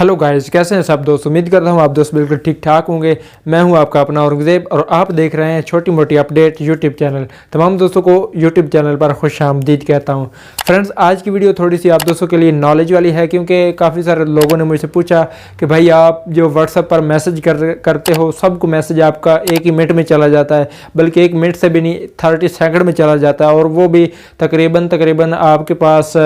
Hello guys, कैसे हैं सब दोस्त। उम्मीद करता हूँ आप दोस्त बिल्कुल ठीक ठाक होंगे। मैं हूँ आपका अपना औरंगजेब और आप देख रहे हैं छोटी मोटी अपडेट यूट्यूब चैनल। तमाम दोस्तों को यूट्यूब चैनल पर खुशामदीद कहता हूँ। फ्रेंड्स, आज की वीडियो थोड़ी सी आप दोस्तों के लिए नॉलेज वाली है, क्योंकि काफ़ी सारे लोगों ने मुझसे पूछा कि भाई आप जो व्हाट्सएप पर मैसेज करते हो, सबको मैसेज आपका एक ही मिनट में चला जाता है, बल्कि एक मिनट से भी नहीं 30 सेकंड में चला जाता है, और वो भी तकरीबन आपके पास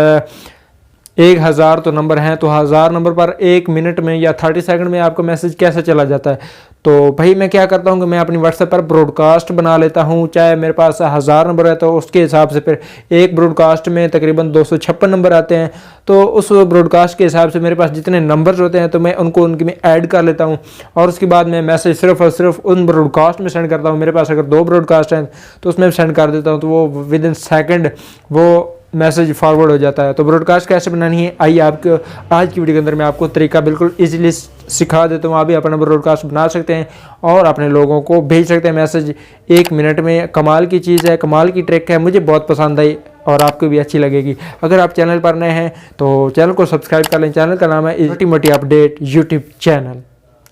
1000 तो नंबर हैं, तो 1000 नंबर पर एक मिनट में या 30 सेकंड में आपका मैसेज कैसे चला जाता है। तो भाई मैं क्या करता हूँ कि मैं अपनी व्हाट्सएप पर ब्रॉडकास्ट बना लेता हूँ। चाहे मेरे पास 1000 नंबर है तो उसके हिसाब से फिर एक ब्रॉडकास्ट में तकरीबन 256 नंबर आते हैं। तो उस ब्रॉडकास्ट के हिसाब से मेरे पास जितने नंबर्स होते हैं तो मैं उनको उनके में ऐड कर लेता हूँ, और उसके बाद मैं मैसेज सिर्फ और सिर्फ उन ब्रॉडकास्ट में सेंड करता हूँ। मेरे पास अगर 2 ब्रॉडकास्ट हैं तो उसमें सेंड कर देता हूँ, तो वो विद इन सेकेंड वो मैसेज फॉरवर्ड हो जाता है। तो ब्रॉडकास्ट कैसे बनानी है, आइए आपको आज की वीडियो के अंदर मैं आपको तरीका बिल्कुल इजीली सिखा देता हूँ। आप भी अपना ब्रॉडकास्ट बना सकते हैं और अपने लोगों को भेज सकते हैं मैसेज एक मिनट में। कमाल की चीज़ है, कमाल की ट्रिक है, मुझे बहुत पसंद आई और आपको भी अच्छी लगेगी। अगर आप चैनल पर नए हैं तो चैनल को सब्सक्राइब कर लें। चैनल का नाम है छोटी मोटी अपडेट यूट्यूब चैनल।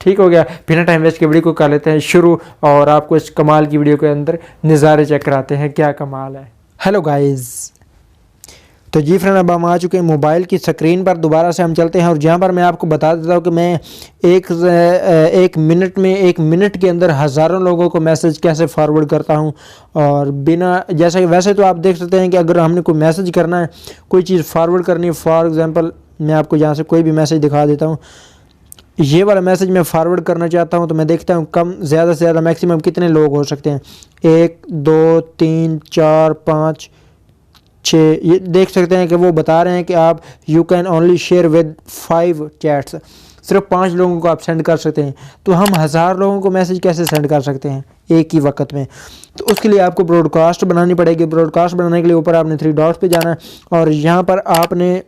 ठीक हो गया, बिना टाइम वेस्ट के वीडियो को कर लेते हैं शुरू, और आपको इस कमाल की वीडियो के अंदर नज़ारे चेक कराते हैं, क्या कमाल है। हेलो गाइज़, तो जी फ्रेंड, अब हम आ चुके हैं मोबाइल की स्क्रीन पर। दोबारा से हम चलते हैं और जहाँ पर मैं आपको बता देता हूँ कि मैं एक मिनट के अंदर हज़ारों लोगों को मैसेज कैसे फॉरवर्ड करता हूँ। और बिना जैसा कि वैसे तो आप देख सकते हैं कि अगर हमने कोई मैसेज करना है, कोई चीज़ फॉरवर्ड करनी है, फॉर एग्जांपल मैं आपको यहाँ से कोई भी मैसेज दिखा देता हूँ। ये वाला मैसेज मैं फॉरवर्ड करना चाहता हूँ, तो मैं देखता हूँ कम ज़्यादा से ज़्यादा मैक्सिमम कितने लोग हो सकते हैं। 1 2 3 4 5 6, ये देख सकते हैं कि वो बता रहे हैं कि आप you can only share with 5 chats, सिर्फ 5 लोगों को आप सेंड कर सकते हैं। तो हम 1000 लोगों को मैसेज कैसे सेंड कर सकते हैं एक ही वक्त में। तो उसके लिए आपको ब्रॉडकास्ट बनानी पड़ेगी। ब्रॉडकास्ट बनाने के लिए ऊपर आपने 3 डॉट्स पे जाना है और यहाँ पर आपने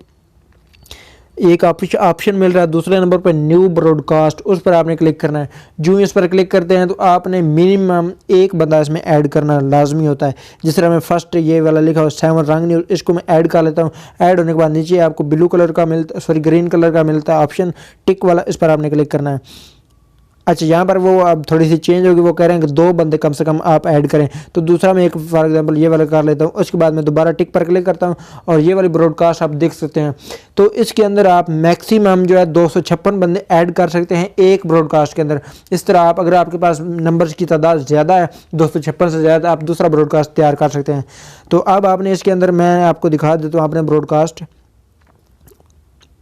एक ऑप्शन मिल रहा है दूसरे नंबर पर न्यू ब्रॉडकास्ट, उस पर आपने क्लिक करना है। जो इस पर क्लिक करते हैं तो आपने मिनिमम एक बंदा इसमें ऐड करना लाजमी होता है। जिस तरह मैं फर्स्ट ये वाला लिखा हो 7 रंग न्यूज़, इसको मैं ऐड कर लेता हूँ। ऐड होने के बाद नीचे आपको ब्लू कलर का ग्रीन कलर का मिलता है ऑप्शन टिक वाला, इस पर आपने क्लिक करना है। अच्छा, यहाँ पर वो अब थोड़ी सी चेंज होगी, वो कह रहे हैं कि 2 बंदे कम से कम आप ऐड करें। तो दूसरा मैं एक फॉर एग्जांपल ये वाला कर लेता हूँ। उसके बाद मैं दोबारा टिक पर क्लिक करता हूँ और ये वाली ब्रॉडकास्ट आप देख सकते हैं। तो इसके अंदर आप मैक्सिमम जो है 256 बंदे ऐड कर सकते हैं एक ब्रॉडकास्ट के अंदर। इस तरह आप, अगर आपके पास नंबर्स की तादाद ज़्यादा है, 256 से ज़्यादा, आप दूसरा ब्रॉडकास्ट तैयार कर सकते हैं। तो अब आपने इसके अंदर, मैं आपको दिखा देता हूँ, आपने ब्रॉडकास्ट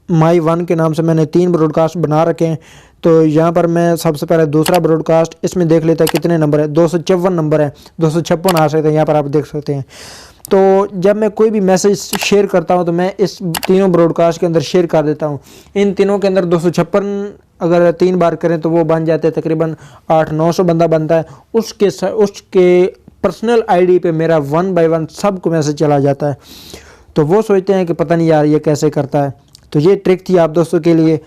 माई 1 के नाम से मैंने 3 ब्रॉडकास्ट बना रखे हैं। तो यहाँ पर मैं सबसे पहले दूसरा ब्रॉडकास्ट इसमें देख लेता है कितने नंबर है। 254 नंबर है, 256 आ सकते हैं, यहाँ पर आप देख सकते हैं। तो जब मैं कोई भी मैसेज शेयर करता हूँ तो मैं इस तीनों ब्रॉडकास्ट के अंदर शेयर कर देता हूँ। इन तीनों के अंदर 256 अगर 3 बार करें तो वो बन जाते हैं तकरीबन 800-900 बंदा बनता है। उसके पर्सनल आईडी पे मेरा 1 बाय 1 सबको मैसेज चला जाता है। तो वो सोचते हैं कि पता नहीं यार ये कैसे करता है। तो ये ट्रिक थी आप दोस्तों के लिए।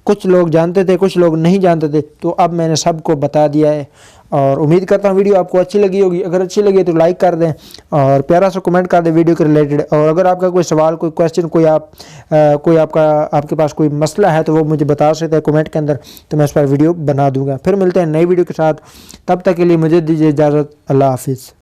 कुछ लोग जानते थे, कुछ लोग नहीं जानते थे, तो अब मैंने सबको बता दिया है। और उम्मीद करता हूँ वीडियो आपको अच्छी लगी होगी। अगर अच्छी लगी तो लाइक कर दें और प्यारा सा कमेंट कर दें वीडियो के रिलेटेड। और अगर आपका कोई सवाल, कोई क्वेश्चन, आपके पास कोई मसला है तो वो मुझे बता सकते हैं कमेंट के अंदर, तो मैं इस पर वीडियो बना दूंगा। फिर मिलते हैं नई वीडियो के साथ, तब तक के लिए मुझे दीजिए इजाज़त। अल्लाह हाफिज़।